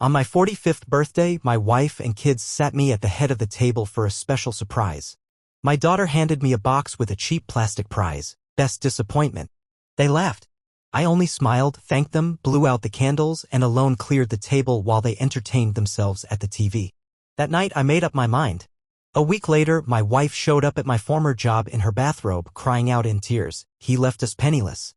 On my 45th birthday, my wife and kids sat me at the head of the table for a special surprise. My daughter handed me a box with a cheap plastic prize, best disappointment. They laughed. I only smiled, thanked them, blew out the candles, and alone cleared the table while they entertained themselves at the TV. That night, I made up my mind. A week later, my wife showed up at my former job in her bathrobe, crying out in tears, "He left us penniless."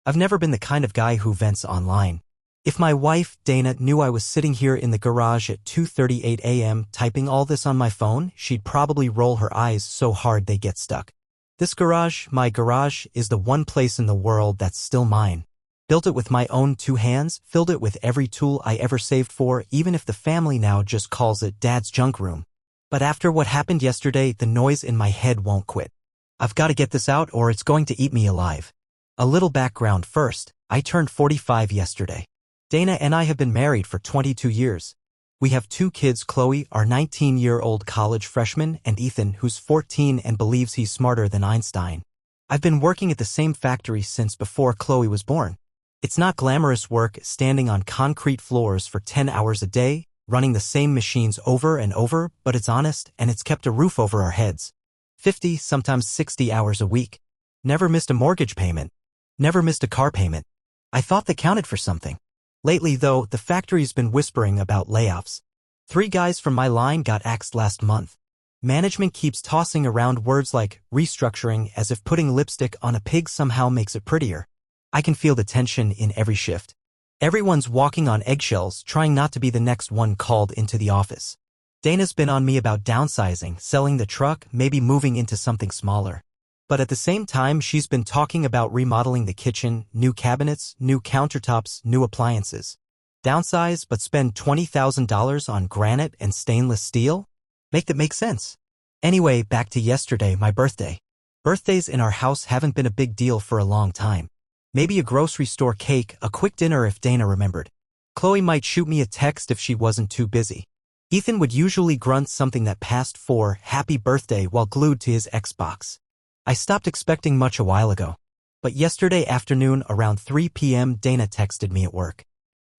I've never been the kind of guy who vents online. If my wife, Dana, knew I was sitting here in the garage at 2:38 a.m. typing all this on my phone, she'd probably roll her eyes so hard they get stuck. This garage, my garage, is the one place in the world that's still mine. Built it with my own 2 hands, filled it with every tool I ever saved for, even if the family now just calls it Dad's junk room. But after what happened yesterday, the noise in my head won't quit. I've got to get this out or it's going to eat me alive. A little background first. I turned 45 yesterday. Dana and I have been married for 22 years. We have 2 kids, Chloe, our 19-year-old college freshman, and Ethan, who's 14 and believes he's smarter than Einstein. I've been working at the same factory since before Chloe was born. It's not glamorous work standing on concrete floors for 10 hours a day, running the same machines over and over, but it's honest and it's kept a roof over our heads. 50, sometimes 60 hours a week. Never missed a mortgage payment. Never missed a car payment. I thought that counted for something. Lately, though, the factory's been whispering about layoffs. 3 guys from my line got axed last month. Management keeps tossing around words like restructuring as if putting lipstick on a pig somehow makes it prettier. I can feel the tension in every shift. Everyone's walking on eggshells, trying not to be the next one called into the office. Dana's been on me about downsizing, selling the truck, maybe moving into something smaller. But at the same time, she's been talking about remodeling the kitchen, new cabinets, new countertops, new appliances. Downsize but spend $20,000 on granite and stainless steel? Make that make sense. Anyway, back to yesterday, my birthday. Birthdays in our house haven't been a big deal for a long time. Maybe a grocery store cake, a quick dinner if Dana remembered. Chloe might shoot me a text if she wasn't too busy. Ethan would usually grunt something that passed for happy birthday while glued to his Xbox. I stopped expecting much a while ago. But yesterday afternoon around 3 p.m. Dana texted me at work.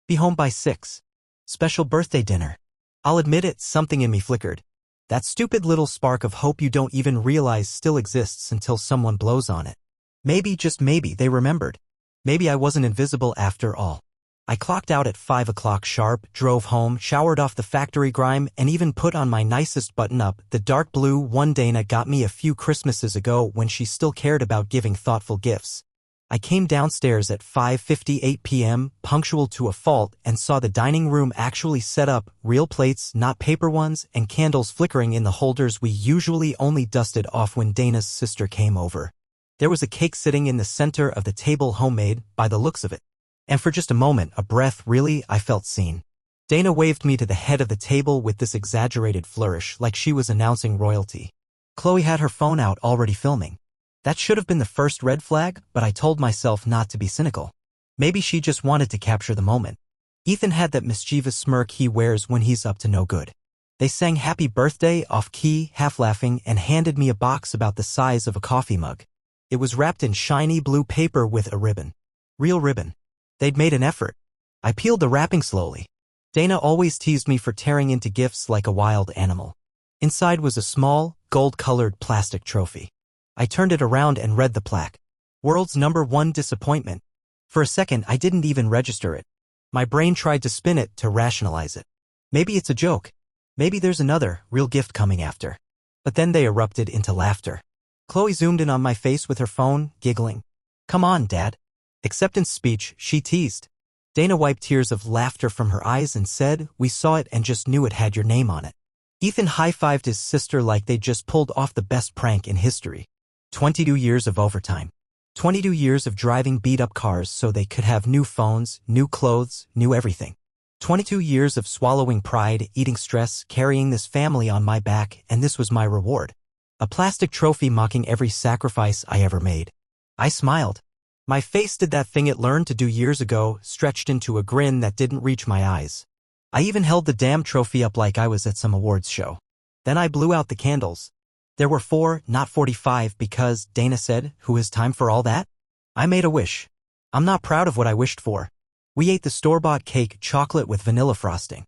Be home by 6. Special birthday dinner. I'll admit it, something in me flickered. That stupid little spark of hope you don't even realize still exists until someone blows on it. Maybe, just maybe, they remembered. Maybe I wasn't invisible after all. I clocked out at 5 o'clock sharp, drove home, showered off the factory grime, and even put on my nicest button-up, the dark blue one Dana got me a few Christmases ago when she still cared about giving thoughtful gifts. I came downstairs at 5:58 p.m., punctual to a fault, and saw the dining room actually set up, real plates, not paper ones, and candles flickering in the holders we usually only dusted off when Dana's sister came over. There was a cake sitting in the center of the table, homemade, by the looks of it. And for just a moment, a breath, really, I felt seen. Dana waved me to the head of the table with this exaggerated flourish, like she was announcing royalty. Chloe had her phone out, already filming. That should have been the first red flag, but I told myself not to be cynical. Maybe she just wanted to capture the moment. Ethan had that mischievous smirk he wears when he's up to no good. They sang happy birthday off-key, half-laughing, and handed me a box about the size of a coffee mug. It was wrapped in shiny blue paper with a ribbon. Real ribbon. They'd made an effort. I peeled the wrapping slowly. Dana always teased me for tearing into gifts like a wild animal. Inside was a small, gold-colored plastic trophy. I turned it around and read the plaque. World's #1 disappointment. For a second, I didn't even register it. My brain tried to spin it to rationalize it. Maybe it's a joke. Maybe there's another, real gift coming after. But then they erupted into laughter. Chloe zoomed in on my face with her phone, giggling. Come on, Dad. Acceptance speech, she teased. Dana wiped tears of laughter from her eyes and said, we saw it and just knew it had your name on it. Ethan high-fived his sister like they just pulled off the best prank in history. 22 years of overtime. 22 years of driving beat-up cars so they could have new phones, new clothes, new everything. 22 years of swallowing pride, eating stress, carrying this family on my back, and this was my reward. A plastic trophy mocking every sacrifice I ever made. I smiled. My face did that thing it learned to do years ago, stretched into a grin that didn't reach my eyes. I even held the damn trophy up like I was at some awards show. Then I blew out the candles. There were 4, not 45, because, Dana said, who has time for all that? I made a wish. I'm not proud of what I wished for. We ate the store-bought cake chocolate with vanilla frosting.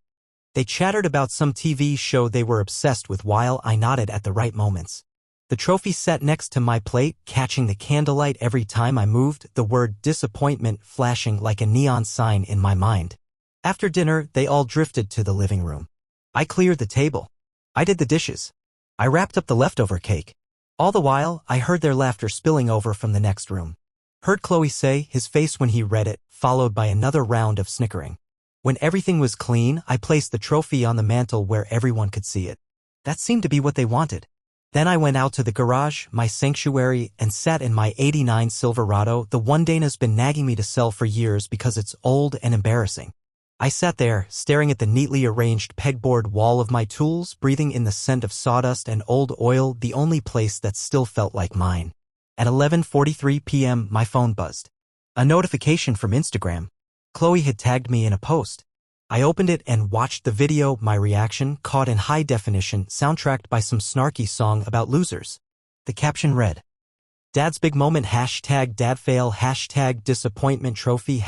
They chattered about some TV show they were obsessed with while I nodded at the right moments. The trophy sat next to my plate, catching the candlelight every time I moved, the word disappointment flashing like a neon sign in my mind. After dinner, they all drifted to the living room. I cleared the table. I did the dishes. I wrapped up the leftover cake. All the while, I heard their laughter spilling over from the next room. Heard Chloe say his face when he read it, followed by another round of snickering. When everything was clean, I placed the trophy on the mantel where everyone could see it. That seemed to be what they wanted. Then I went out to the garage, my sanctuary, and sat in my '89 Silverado, the one Dana's been nagging me to sell for years because it's old and embarrassing. I sat there, staring at the neatly arranged pegboard wall of my tools, breathing in the scent of sawdust and old oil, the only place that still felt like mine. At 11:43 p.m., my phone buzzed. A notification from Instagram. Chloe had tagged me in a post. I opened it and watched the video, my reaction, caught in high definition, soundtracked by some snarky song about losers. The caption read, "Dad's big moment, #dadfail, #disappointment trophy,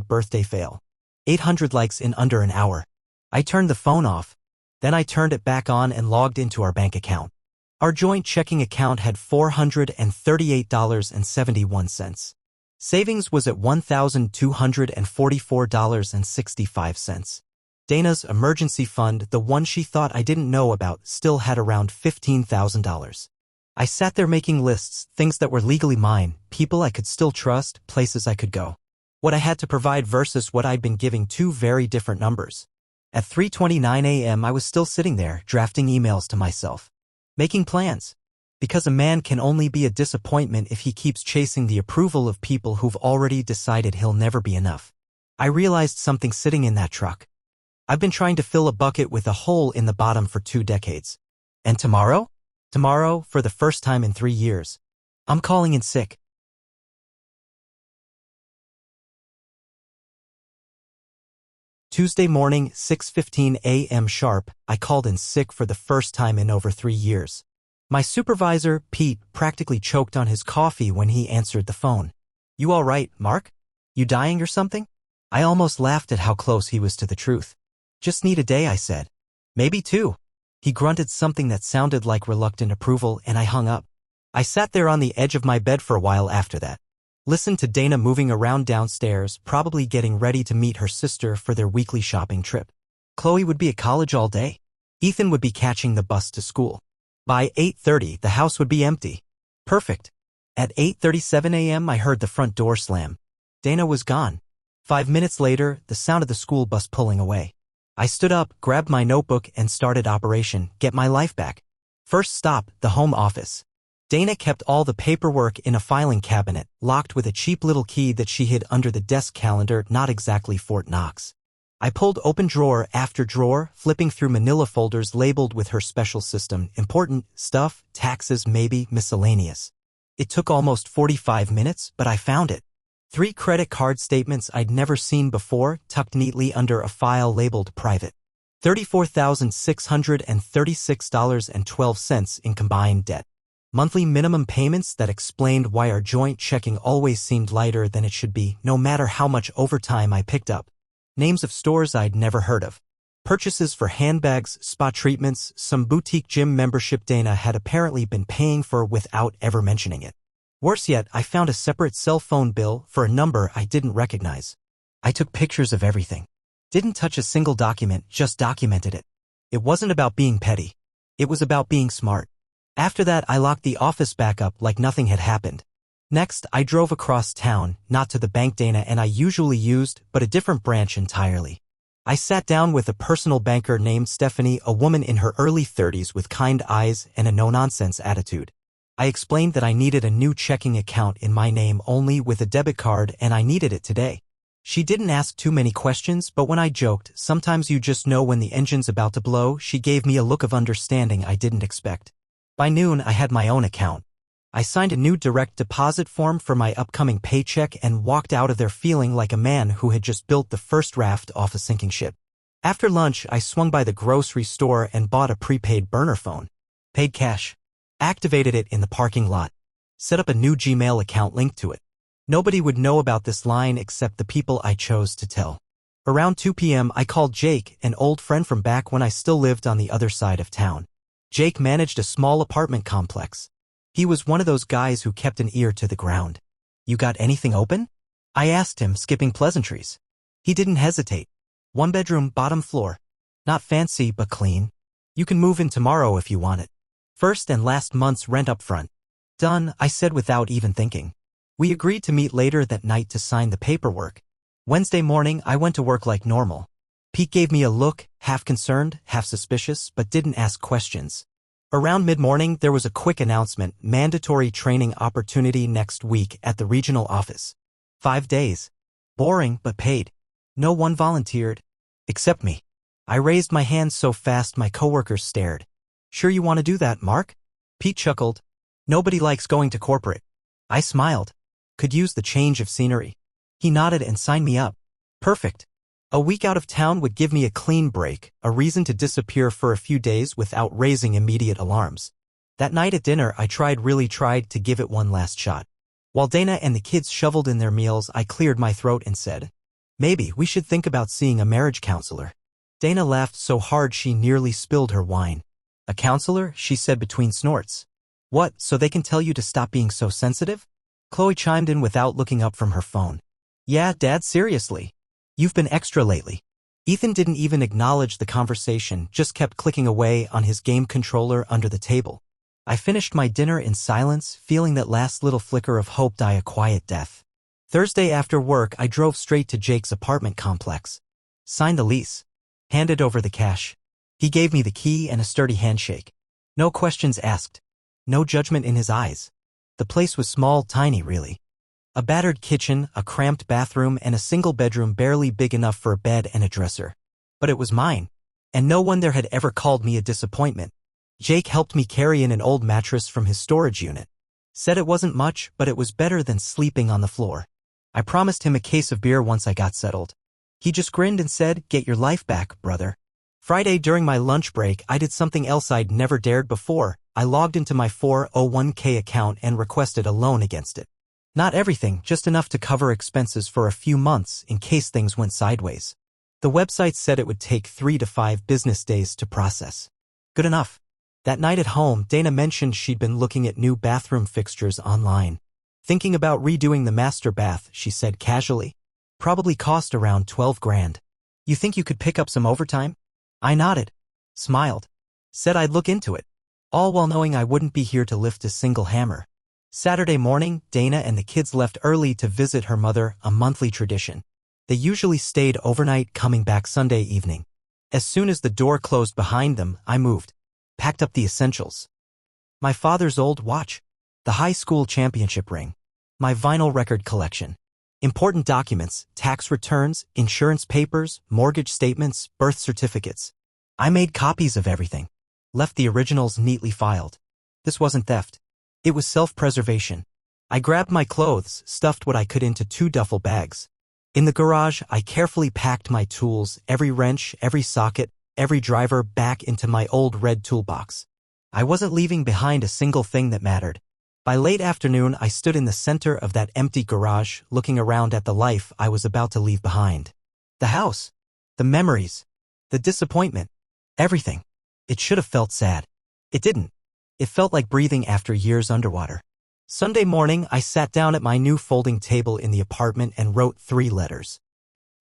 #birthday fail." 800 likes in under an hour. I turned the phone off. Then I turned it back on and logged into our bank account. Our joint checking account had $438.71. Savings was at $1,244.65. Dana's emergency fund, the one she thought I didn't know about, still had around $15,000. I sat there making lists, things that were legally mine, people I could still trust, places I could go. What I had to provide versus what I'd been giving, two very different numbers. At 3:29 a.m. I was still sitting there, drafting emails to myself. Making plans. Because a man can only be a disappointment if he keeps chasing the approval of people who've already decided he'll never be enough. I realized something sitting in that truck. I've been trying to fill a bucket with a hole in the bottom for 2 decades. And tomorrow? Tomorrow, for the first time in 3 years, I'm calling in sick. Tuesday morning, 6:15 a.m. sharp, I called in sick for the first time in over 3 years. My supervisor, Pete, practically choked on his coffee when he answered the phone. "You all right, Mark? You dying or something?" I almost laughed at how close he was to the truth. "Just need a day," I said. "Maybe 2. He grunted something that sounded like reluctant approval, and I hung up. I sat there on the edge of my bed for a while after that. Listened to Dana moving around downstairs, probably getting ready to meet her sister for their weekly shopping trip. Chloe would be at college all day. Ethan would be catching the bus to school. By 8:30, the house would be empty. Perfect. At 8:37 a.m., I heard the front door slam. Dana was gone. 5 minutes later, the sound of the school bus pulling away. I stood up, grabbed my notebook, and started Operation Get My Life Back. First stop, the home office. Dana kept all the paperwork in a filing cabinet, locked with a cheap little key that she hid under the desk calendar, not exactly Fort Knox. I pulled open drawer after drawer, flipping through manila folders labeled with her special system, important stuff, taxes, maybe, miscellaneous. It took almost 45 minutes, but I found it. 3 credit card statements I'd never seen before, tucked neatly under a file labeled private. $34,636.12 in combined debt. Monthly minimum payments that explained why our joint checking always seemed lighter than it should be, no matter how much overtime I picked up. Names of stores I'd never heard of. Purchases for handbags, spa treatments, some boutique gym membership Dana had apparently been paying for without ever mentioning it. Worse yet, I found a separate cell phone bill for a number I didn't recognize. I took pictures of everything. Didn't touch a single document, just documented it. It wasn't about being petty. It was about being smart. After that, I locked the office back up like nothing had happened. Next, I drove across town, not to the bank Dana and I usually used, but a different branch entirely. I sat down with a personal banker named Stephanie, a woman in her early 30s with kind eyes and a no-nonsense attitude. I explained that I needed a new checking account in my name only with a debit card and I needed it today. She didn't ask too many questions, but when I joked, "Sometimes you just know when the engine's about to blow," she gave me a look of understanding I didn't expect. By noon, I had my own account. I signed a new direct deposit form for my upcoming paycheck and walked out of there feeling like a man who had just built the first raft off a sinking ship. After lunch, I swung by the grocery store and bought a prepaid burner phone. Paid cash. Activated it in the parking lot. Set up a new Gmail account linked to it. Nobody would know about this line except the people I chose to tell. Around 2 p.m. I called Jake, an old friend from back when I still lived on the other side of town. Jake managed a small apartment complex. He was one of those guys who kept an ear to the ground. "You got anything open?" I asked him, skipping pleasantries. He didn't hesitate. "One bedroom, bottom floor. Not fancy, but clean. You can move in tomorrow if you want it. First and last month's rent up front." "Done," I said without even thinking. We agreed to meet later that night to sign the paperwork. Wednesday morning, I went to work like normal. Pete gave me a look, half concerned, half suspicious, but didn't ask questions. Around mid-morning, there was a quick announcement: mandatory training opportunity next week at the regional office. 5 days. Boring, but paid. No one volunteered. Except me. I raised my hand so fast my coworkers stared. "Sure you want to do that, Mark?" Pete chuckled. "Nobody likes going to corporate." I smiled. Could use the change of scenery. He nodded and signed me up. Perfect. A week out of town would give me a clean break, a reason to disappear for a few days without raising immediate alarms. That night at dinner, I really tried to give it one last shot. While Dana and the kids shoveled in their meals, I cleared my throat and said, "Maybe we should think about seeing a marriage counselor." Dana laughed so hard she nearly spilled her wine. "A counselor?" she said between snorts. "What, so they can tell you to stop being so sensitive?" Chloe chimed in without looking up from her phone. "Yeah, Dad, seriously. You've been extra lately." Ethan didn't even acknowledge the conversation, just kept clicking away on his game controller under the table. I finished my dinner in silence, feeling that last little flicker of hope die a quiet death. Thursday after work, I drove straight to Jake's apartment complex. Signed the lease. Handed over the cash. He gave me the key and a sturdy handshake. No questions asked. No judgment in his eyes. The place was small, tiny really. A battered kitchen, a cramped bathroom, and a single bedroom barely big enough for a bed and a dresser. But it was mine. And no one there had ever called me a disappointment. Jake helped me carry in an old mattress from his storage unit. Said it wasn't much, but it was better than sleeping on the floor. I promised him a case of beer once I got settled. He just grinned and said, "Get your life back, brother." Friday during my lunch break, I did something else I'd never dared before. I logged into my 401k account and requested a loan against it. Not everything, just enough to cover expenses for a few months in case things went sideways. The website said it would take 3 to 5 business days to process. Good enough. That night at home, Dana mentioned she'd been looking at new bathroom fixtures online. "Thinking about redoing the master bath," she said casually. "Probably cost around 12 grand. You think you could pick up some overtime?" I nodded. Smiled. Said I'd look into it. All while knowing I wouldn't be here to lift a single hammer. Saturday morning, Dana and the kids left early to visit her mother, a monthly tradition. They usually stayed overnight, coming back Sunday evening. As soon as the door closed behind them, I moved. Packed up the essentials. My father's old watch. The high school championship ring. My vinyl record collection. Important documents, tax returns, insurance papers, mortgage statements, birth certificates. I made copies of everything. Left the originals neatly filed. This wasn't theft. It was self-preservation. I grabbed my clothes, stuffed what I could into 2 duffel bags. In the garage, I carefully packed my tools, every wrench, every socket, every driver, back into my old red toolbox. I wasn't leaving behind a single thing that mattered. By late afternoon, I stood in the center of that empty garage, looking around at the life I was about to leave behind. The house. The memories. The disappointment. Everything. It should have felt sad. It didn't. It felt like breathing after years underwater. Sunday morning, I sat down at my new folding table in the apartment and wrote 3 letters.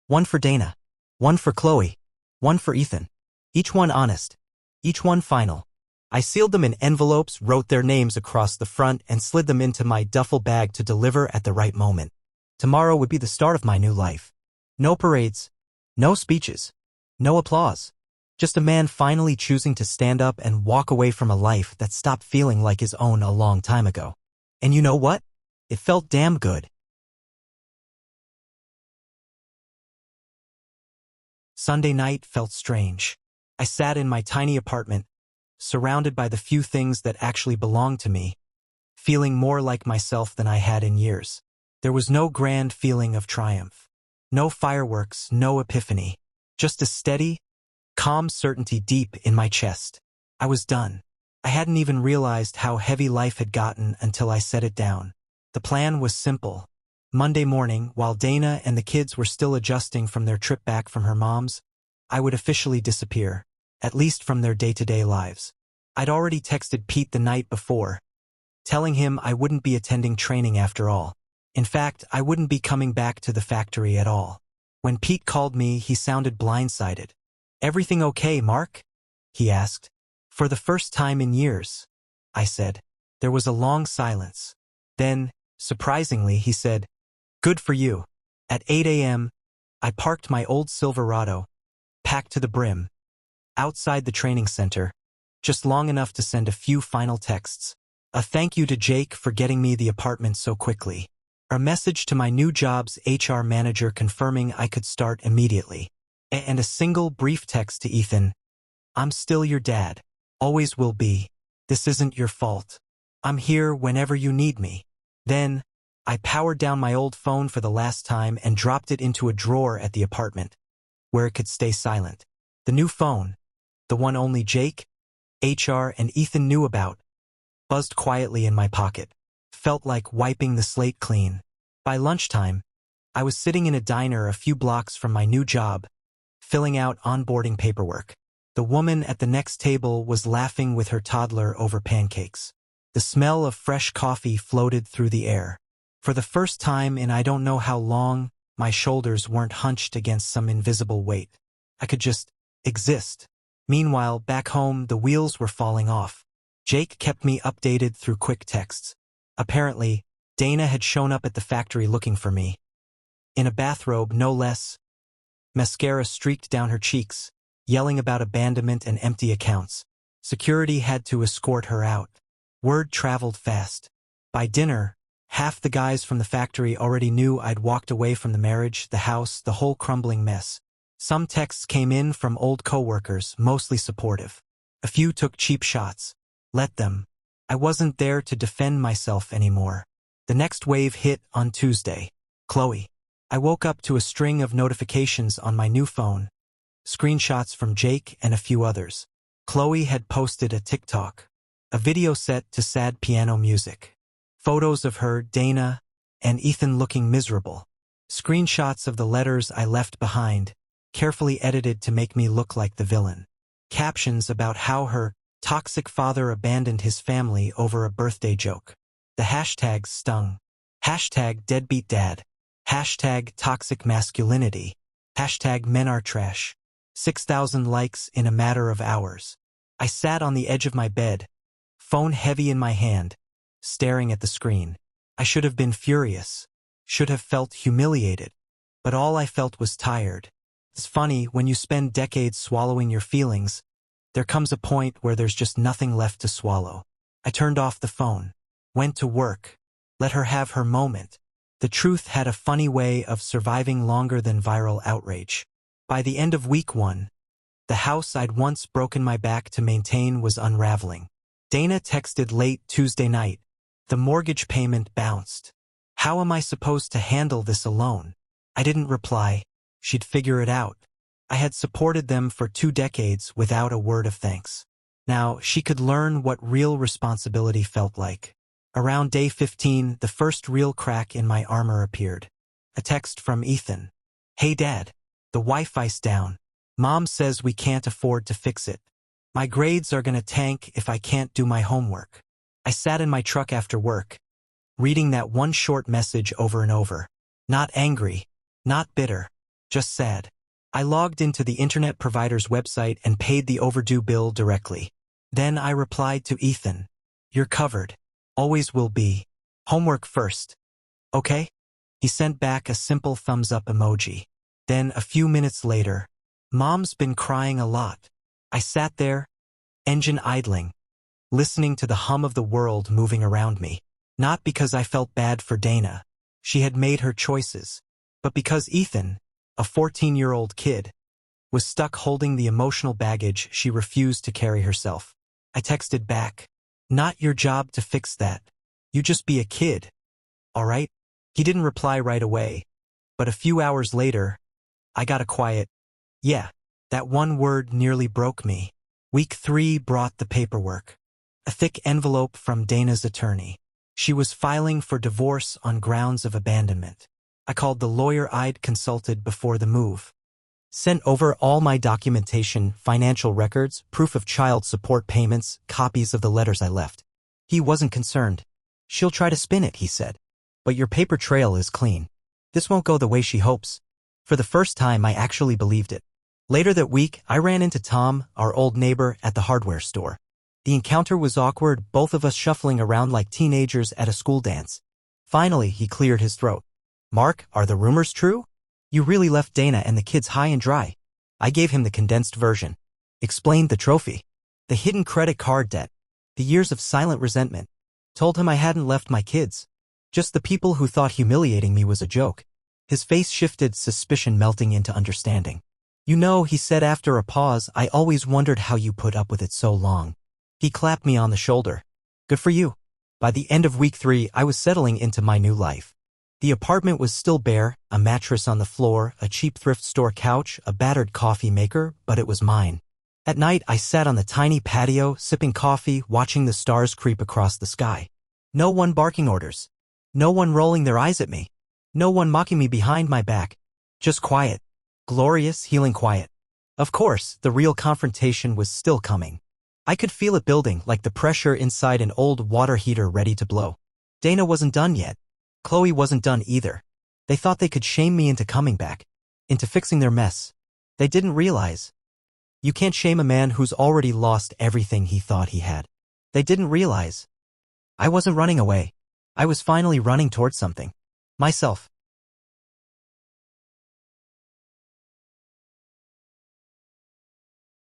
One for Dana. One for Chloe. One for Ethan. Each one honest. Each one final. I sealed them in envelopes, wrote their names across the front, and slid them into my duffel bag to deliver at the right moment. Tomorrow would be the start of my new life. No parades. No speeches. No applause. Just a man finally choosing to stand up and walk away from a life that stopped feeling like his own a long time ago. And you know what? It felt damn good. Sunday night felt strange. I sat in my tiny apartment, surrounded by the few things that actually belonged to me, feeling more like myself than I had in years. There was no grand feeling of triumph. No fireworks, no epiphany. Just a steady, calm certainty deep in my chest. I was done. I hadn't even realized how heavy life had gotten until I set it down. The plan was simple. Monday morning, while Dana and the kids were still adjusting from their trip back from her mom's, I would officially disappear, at least from their day-to-day lives. I'd already texted Pete the night before, telling him I wouldn't be attending training after all. In fact, I wouldn't be coming back to the factory at all. When Pete called me, he sounded blindsided. "Everything okay, Mark?" he asked. "For the first time in years," I said. There was a long silence. Then, surprisingly, he said, "Good for you." At 8 a.m., I parked my old Silverado, packed to the brim, outside the training center, just long enough to send a few final texts. A thank you to Jake for getting me the apartment so quickly. A message to my new job's HR manager confirming I could start immediately. And a single brief text to Ethan. "I'm still your dad. Always will be. This isn't your fault. I'm here whenever you need me." Then, I powered down my old phone for the last time and dropped it into a drawer at the apartment, where it could stay silent. The new phone, the one only Jake, HR, and Ethan knew about, buzzed quietly in my pocket. Felt like wiping the slate clean. By lunchtime, I was sitting in a diner a few blocks from my new job, filling out onboarding paperwork. The woman at the next table was laughing with her toddler over pancakes. The smell of fresh coffee floated through the air. For the first time in I don't know how long, my shoulders weren't hunched against some invisible weight. I could just exist. Meanwhile, back home, the wheels were falling off. Jake kept me updated through quick texts. Apparently, Dana had shown up at the factory looking for me. In a bathrobe, no less. Mascara streaked down her cheeks, yelling about abandonment and empty accounts. Security had to escort her out. Word traveled fast. By dinner, half the guys from the factory already knew I'd walked away from the marriage, the house, the whole crumbling mess. Some texts came in from old coworkers, mostly supportive. A few took cheap shots. Let them. I wasn't there to defend myself anymore. The next wave hit on Tuesday. Chloe. I woke up to a string of notifications on my new phone. Screenshots from Jake and a few others. Chloe had posted a TikTok. A video set to sad piano music. Photos of her, Dana, and Ethan looking miserable. Screenshots of the letters I left behind, carefully edited to make me look like the villain. Captions about how her toxic father abandoned his family over a birthday joke. The hashtags stung. Hashtag deadbeat dad. Hashtag toxic masculinity. Hashtag men are trash. 6,000 likes in a matter of hours. I sat on the edge of my bed, phone heavy in my hand, staring at the screen. I should have been furious, should have felt humiliated, but all I felt was tired. It's funny, when you spend decades swallowing your feelings, there comes a point where there's just nothing left to swallow. I turned off the phone, went to work, let her have her moment. The truth had a funny way of surviving longer than viral outrage. By the end of week 1, the house I'd once broken my back to maintain was unraveling. Dana texted late Tuesday night. The mortgage payment bounced. How am I supposed to handle this alone? I didn't reply. She'd figure it out. I had supported them for 2 decades without a word of thanks. Now, she could learn what real responsibility felt like. Around day 15, the first real crack in my armor appeared. A text from Ethan. "Hey Dad, the Wi-Fi's down. Mom says we can't afford to fix it. My grades are gonna tank if I can't do my homework." I sat in my truck after work, reading that one short message over and over. Not angry, not bitter, just sad. I logged into the internet provider's website and paid the overdue bill directly. Then I replied to Ethan. "You're covered. Always will be. Homework first. Okay?" He sent back a simple thumbs up emoji. Then, a few minutes later, "Mom's been crying a lot." I sat there, engine idling, listening to the hum of the world moving around me. Not because I felt bad for Dana. She had made her choices. But because Ethan, a 14-year-old kid, was stuck holding the emotional baggage she refused to carry herself. I texted back. "Not your job to fix that. You just be a kid. All right?" He didn't reply right away, but a few hours later, I got a quiet, "Yeah." That one word nearly broke me. Week 3 brought the paperwork. A thick envelope from Dana's attorney. She was filing for divorce on grounds of abandonment. I called the lawyer I'd consulted before the move. Sent over all my documentation, financial records, proof of child support payments, copies of the letters I left. He wasn't concerned. She'll try to spin it, he said. But your paper trail is clean. This won't go the way she hopes. For the first time, I actually believed it. Later that week, I ran into Tom, our old neighbor, at the hardware store. The encounter was awkward, both of us shuffling around like teenagers at a school dance. Finally, he cleared his throat. Mark, are the rumors true? You really left Dana and the kids high and dry. I gave him the condensed version. Explained the trophy. The hidden credit card debt. The years of silent resentment. Told him I hadn't left my kids. Just the people who thought humiliating me was a joke. His face shifted, suspicion melting into understanding. You know, he said after a pause, I always wondered how you put up with it so long. He clapped me on the shoulder. Good for you. By the end of week 3, I was settling into my new life. The apartment was still bare, a mattress on the floor, a cheap thrift store couch, a battered coffee maker, but it was mine. At night, I sat on the tiny patio, sipping coffee, watching the stars creep across the sky. No one barking orders. No one rolling their eyes at me. No one mocking me behind my back. Just quiet. Glorious, healing quiet. Of course, the real confrontation was still coming. I could feel it building, like the pressure inside an old water heater ready to blow. Dana wasn't done yet. Chloe wasn't done either. They thought they could shame me into coming back. Into fixing their mess. They didn't realize. You can't shame a man who's already lost everything he thought he had. They didn't realize. I wasn't running away. I was finally running towards something. Myself.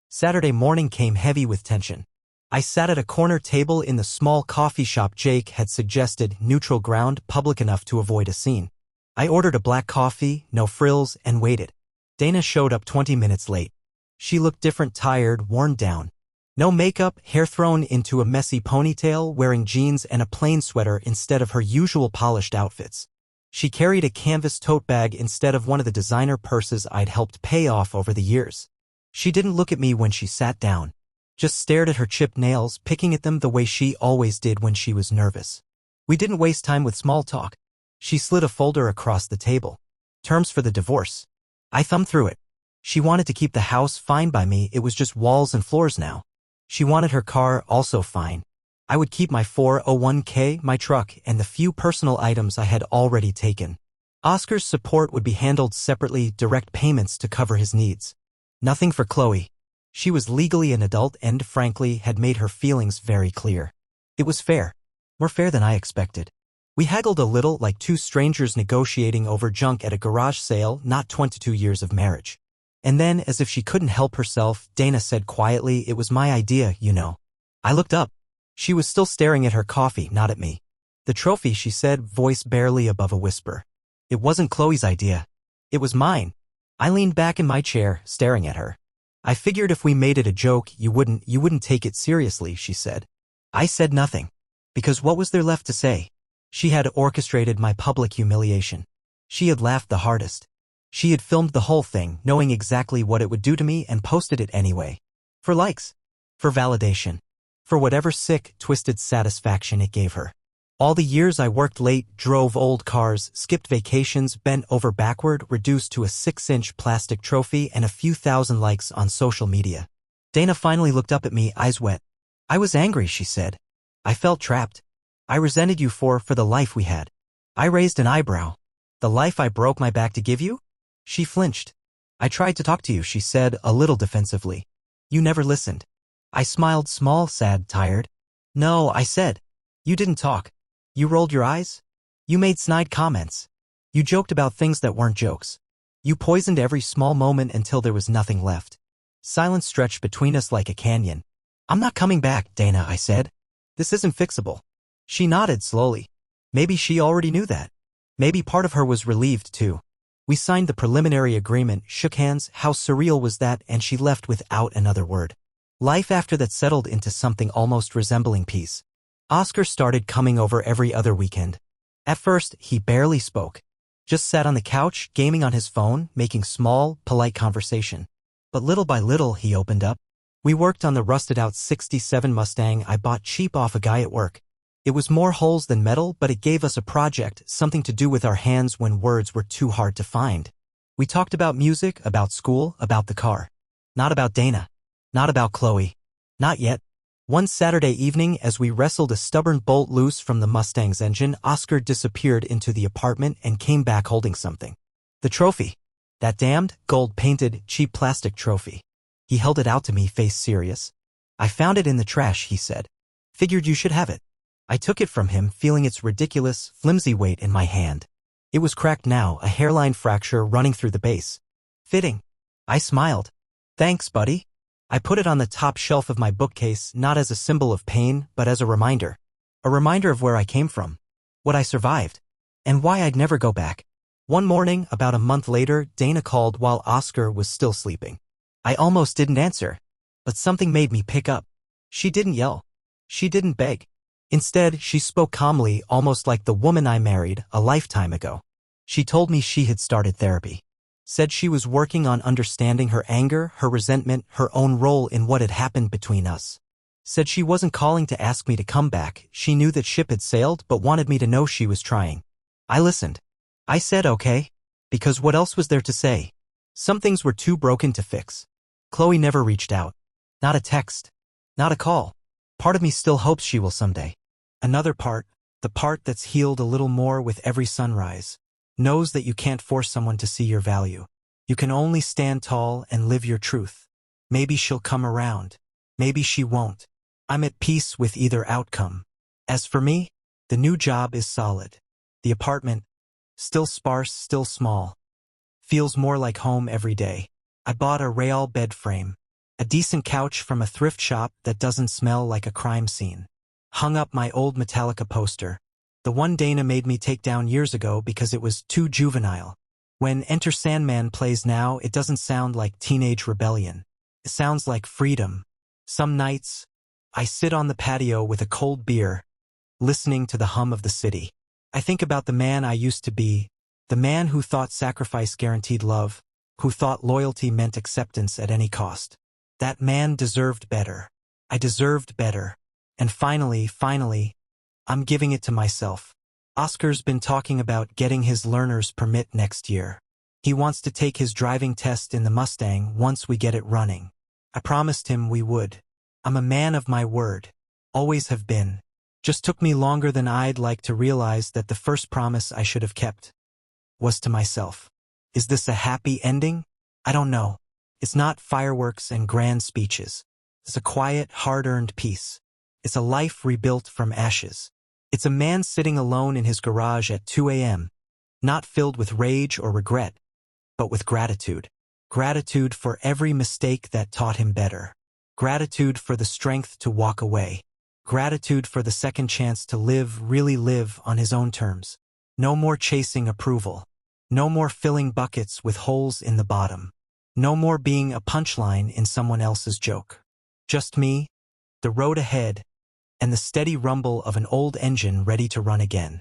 Saturday morning came heavy with tension. I sat at a corner table in the small coffee shop Jake had suggested, neutral ground, public enough to avoid a scene. I ordered a black coffee, no frills, and waited. Dana showed up 20 minutes late. She looked different, tired, worn down. No makeup, hair thrown into a messy ponytail, wearing jeans and a plain sweater instead of her usual polished outfits. She carried a canvas tote bag instead of one of the designer purses I'd helped pay off over the years. She didn't look at me when she sat down. Just stared at her chipped nails, picking at them the way she always did when she was nervous. We didn't waste time with small talk. She slid a folder across the table. Terms for the divorce. I thumbed through it. She wanted to keep the house, fine by me, it was just walls and floors now. She wanted her car, also fine. I would keep my 401k, my truck, and the few personal items I had already taken. Oscar's support would be handled separately, direct payments to cover his needs. Nothing for Chloe. She was legally an adult and, frankly, had made her feelings very clear. It was fair. More fair than I expected. We haggled a little, like two strangers negotiating over junk at a garage sale, not 22 years of marriage. And then, as if she couldn't help herself, Dana said quietly, it was my idea, you know. I looked up. She was still staring at her coffee, not at me. The trophy, she said, voice barely above a whisper. It wasn't Chloe's idea. It was mine. I leaned back in my chair, staring at her. I figured if we made it a joke, you wouldn't take it seriously, she said. I said nothing. Because what was there left to say? She had orchestrated my public humiliation. She had laughed the hardest. She had filmed the whole thing, knowing exactly what it would do to me, and posted it anyway. For likes. For validation. For whatever sick, twisted satisfaction it gave her. All the years I worked late, drove old cars, skipped vacations, bent over backward, reduced to a 6-inch plastic trophy and a few thousand likes on social media. Dana finally looked up at me, eyes wet. I was angry, she said. I felt trapped. I resented you for the life we had. I raised an eyebrow. The life I broke my back to give you? She flinched. I tried to talk to you, she said, a little defensively. You never listened. I smiled, small, sad, tired. No, I said. You didn't talk. You rolled your eyes? You made snide comments. You joked about things that weren't jokes. You poisoned every small moment until there was nothing left. Silence stretched between us like a canyon. I'm not coming back, Dana, I said. This isn't fixable. She nodded slowly. Maybe she already knew that. Maybe part of her was relieved too. We signed the preliminary agreement, shook hands, how surreal was that, and she left without another word. Life after that settled into something almost resembling peace. Oscar started coming over every other weekend. At first, he barely spoke. Just sat on the couch, gaming on his phone, making small, polite conversation. But little by little, he opened up. We worked on the rusted-out '67 Mustang I bought cheap off a guy at work. It was more holes than metal, but it gave us a project, something to do with our hands when words were too hard to find. We talked about music, about school, about the car. Not about Dana. Not about Chloe. Not yet. One Saturday evening, as we wrestled a stubborn bolt loose from the Mustang's engine, Oscar disappeared into the apartment and came back holding something. The trophy. That damned, gold-painted, cheap plastic trophy. He held it out to me, face serious. I found it in the trash, he said. Figured you should have it. I took it from him, feeling its ridiculous, flimsy weight in my hand. It was cracked now, a hairline fracture running through the base. Fitting. I smiled. Thanks, buddy. I put it on the top shelf of my bookcase, not as a symbol of pain, but as a reminder. A reminder of where I came from. What I survived. And why I'd never go back. One morning, about a month later, Dana called while Oscar was still sleeping. I almost didn't answer. But something made me pick up. She didn't yell. She didn't beg. Instead, she spoke calmly, almost like the woman I married a lifetime ago. She told me she had started therapy. Said she was working on understanding her anger, her resentment, her own role in what had happened between us. Said she wasn't calling to ask me to come back, she knew that ship had sailed but wanted me to know she was trying. I listened. I said okay. Because what else was there to say? Some things were too broken to fix. Chloe never reached out. Not a text. Not a call. Part of me still hopes she will someday. Another part, the part that's healed a little more with every sunrise, knows that you can't force someone to see your value. You can only stand tall and live your truth. Maybe she'll come around. Maybe she won't. I'm at peace with either outcome. As for me, the new job is solid. The apartment, still sparse, still small, feels more like home every day. I bought a Real bed frame, a decent couch from a thrift shop that doesn't smell like a crime scene. Hung up my old Metallica poster, the one Dana made me take down years ago because it was too juvenile. When Enter Sandman plays now, it doesn't sound like teenage rebellion. It sounds like freedom. Some nights, I sit on the patio with a cold beer, listening to the hum of the city. I think about the man I used to be, the man who thought sacrifice guaranteed love, who thought loyalty meant acceptance at any cost. That man deserved better. I deserved better. And finally, I'm giving it to myself. Oscar's been talking about getting his learner's permit next year. He wants to take his driving test in the Mustang once we get it running. I promised him we would. I'm a man of my word. Always have been. Just took me longer than I'd like to realize that the first promise I should have kept was to myself. Is this a happy ending? I don't know. It's not fireworks and grand speeches. It's a quiet, hard-earned peace. It's a life rebuilt from ashes. It's a man sitting alone in his garage at 2 a.m., not filled with rage or regret, but with gratitude. Gratitude for every mistake that taught him better. Gratitude for the strength to walk away. Gratitude for the second chance to live, really live on his own terms. No more chasing approval. No more filling buckets with holes in the bottom. No more being a punchline in someone else's joke. Just me, the road ahead, and the steady rumble of an old engine ready to run again.